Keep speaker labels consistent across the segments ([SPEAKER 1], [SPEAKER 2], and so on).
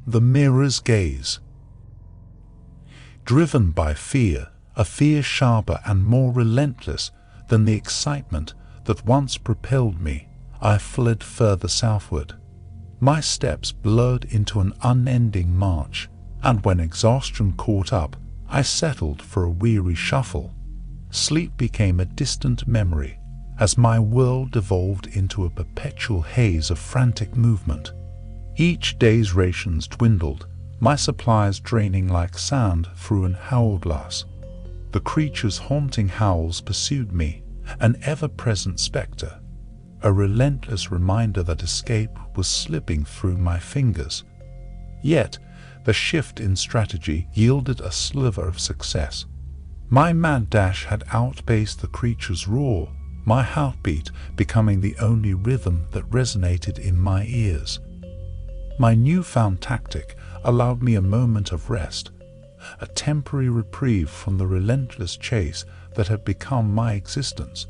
[SPEAKER 1] The mirror's gaze. Driven by fear, a fear sharper and more relentless than the excitement that once propelled me, I fled further southward. My steps blurred into an unending march, and when exhaustion caught up, I settled for a weary shuffle. Sleep became a distant memory as my world devolved into a perpetual haze of frantic movement. Each day's rations dwindled, my supplies draining like sand through an hourglass. The creature's haunting howls pursued me, an ever-present spectre, a relentless reminder that escape was slipping through my fingers. Yet, the shift in strategy yielded a sliver of success. My mad dash had outpaced the creature's roar, my heartbeat becoming the only rhythm that resonated in my ears. My newfound tactic allowed me a moment of rest, a temporary reprieve from the relentless chase that had become my existence.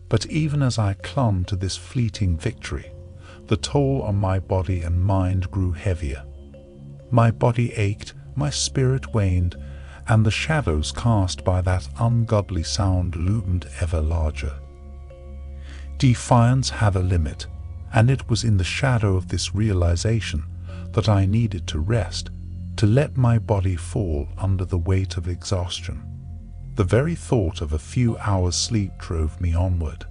[SPEAKER 1] But even as I clung to this fleeting victory, the toll on my body and mind grew heavier. My body ached, my spirit waned, and the shadows cast by that ungodly sound loomed ever larger. Defiance had a limit, and it was in the shadow of this realization that I needed to rest, to let my body fall under the weight of exhaustion. The very thought of a few hours' sleep drove me onward.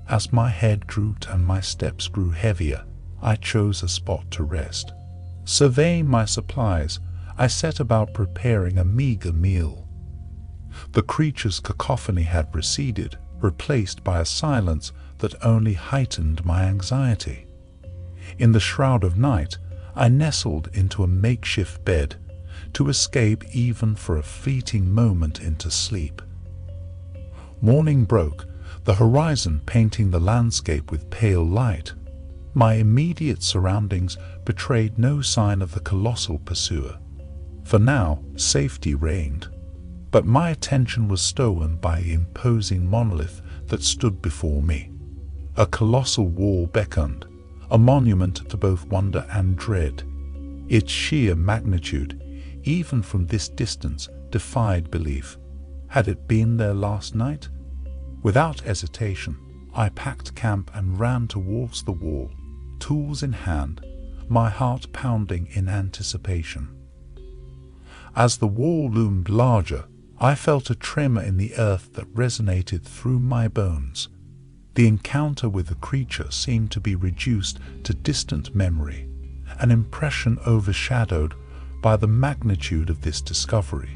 [SPEAKER 1] As my head drooped and my steps grew heavier, I chose a spot to rest. Surveying my supplies, I set about preparing a meager meal. The creature's cacophony had receded, replaced by a silence that only heightened my anxiety. In the shroud of night, I nestled into a makeshift bed, to escape even for a fleeting moment into sleep. Morning broke, the horizon painting the landscape with pale light. My immediate surroundings betrayed no sign of the colossal pursuer. For now, safety reigned. But my attention was stolen by the imposing monolith that stood before me. A colossal wall beckoned, a monument to both wonder and dread. Its sheer magnitude, even from this distance, defied belief. Had it been there last night? Without hesitation, I packed camp and ran towards the wall, tools in hand, my heart pounding in anticipation. As the wall loomed larger, I felt a tremor in the earth that resonated through my bones. The encounter with the creature seemed to be reduced to distant memory, an impression overshadowed by the magnitude of this discovery.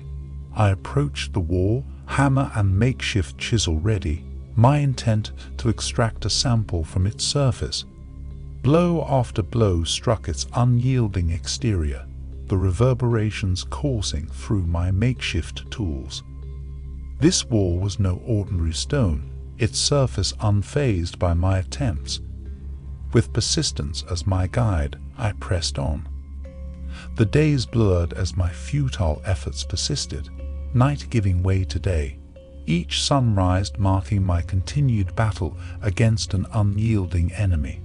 [SPEAKER 1] I approached the wall, hammer and makeshift chisel ready, my intent to extract a sample from its surface. Blow after blow struck its unyielding exterior, the reverberations coursing through my makeshift tools. This wall was no ordinary stone, its surface unfazed by my attempts. With persistence as my guide, I pressed on. The days blurred as my futile efforts persisted, night giving way to day, each sunrise marking my continued battle against an unyielding enemy.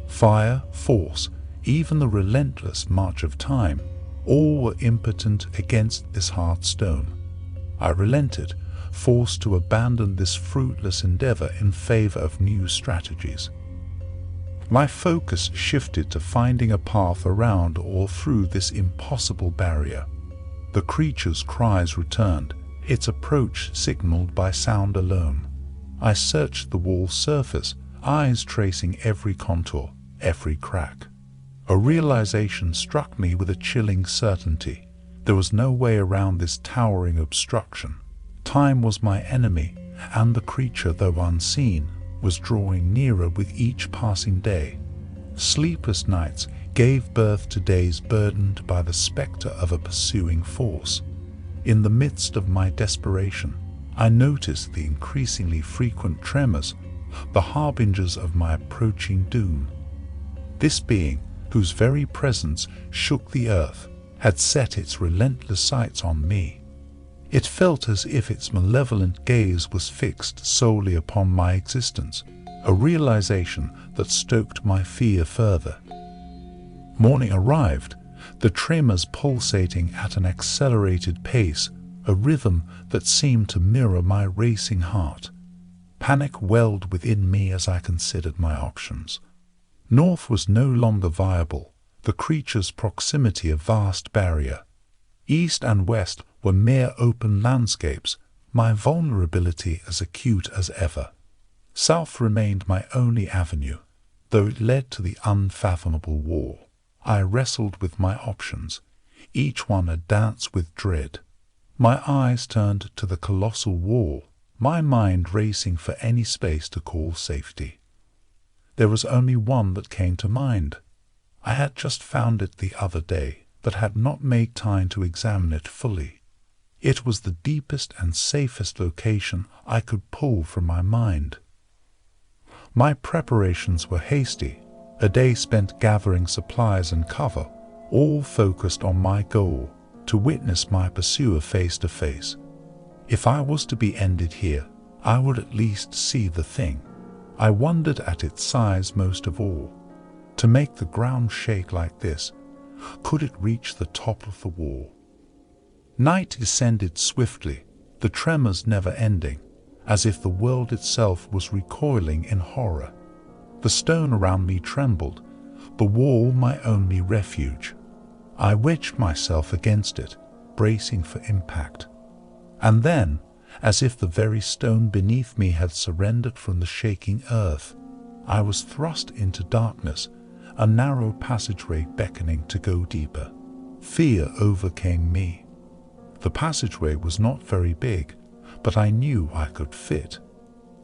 [SPEAKER 1] Fire, force, even the relentless march of time, all were impotent against this hard stone. I relented, forced to abandon this fruitless endeavor in favor of new strategies. My focus shifted to finding a path around or through this impossible barrier. The creature's cries returned, its approach signaled by sound alone. I searched the wall's surface, eyes tracing every contour, every crack. A realization struck me with a chilling certainty. There was no way around this towering obstruction. Time was my enemy, and the creature, though unseen, was drawing nearer with each passing day. Sleepless nights gave birth to days burdened by the specter of a pursuing force. In the midst of my desperation, I noticed the increasingly frequent tremors, the harbingers of my approaching doom. This being, whose very presence shook the earth, had set its relentless sights on me. It felt as if its malevolent gaze was fixed solely upon my existence, a realization that stoked my fear further. Morning arrived, the tremors pulsating at an accelerated pace, a rhythm that seemed to mirror my racing heart. Panic welled within me as I considered my options. North was no longer viable, the creature's proximity a vast barrier. East and west were mere open landscapes, my vulnerability as acute as ever. South remained my only avenue, though it led to the unfathomable wall. I wrestled with my options, each one a dance with dread. My eyes turned to the colossal wall, my mind racing for any space to call safety. There was only one that came to mind. I had just found it the other day, but had not made time to examine it fully. It was the deepest and safest location I could pull from my mind. My preparations were hasty, a day spent gathering supplies and cover, all focused on my goal, to witness my pursuer face to face. If I was to be ended here, I would at least see the thing. I wondered at its size most of all. To make the ground shake like this, could it reach the top of the wall? Night descended swiftly, the tremors never ending, as if the world itself was recoiling in horror. The stone around me trembled, the wall my only refuge. I wedged myself against it, bracing for impact. And then, as if the very stone beneath me had surrendered from the shaking earth, I was thrust into darkness, a narrow passageway beckoning to go deeper. Fear overcame me. The passageway was not very big, but I knew I could fit.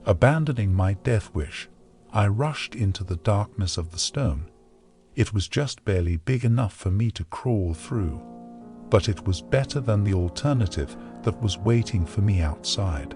[SPEAKER 1] Abandoning my death wish, I rushed into the darkness of the stone. It was just barely big enough for me to crawl through, but it was better than the alternative that was waiting for me outside.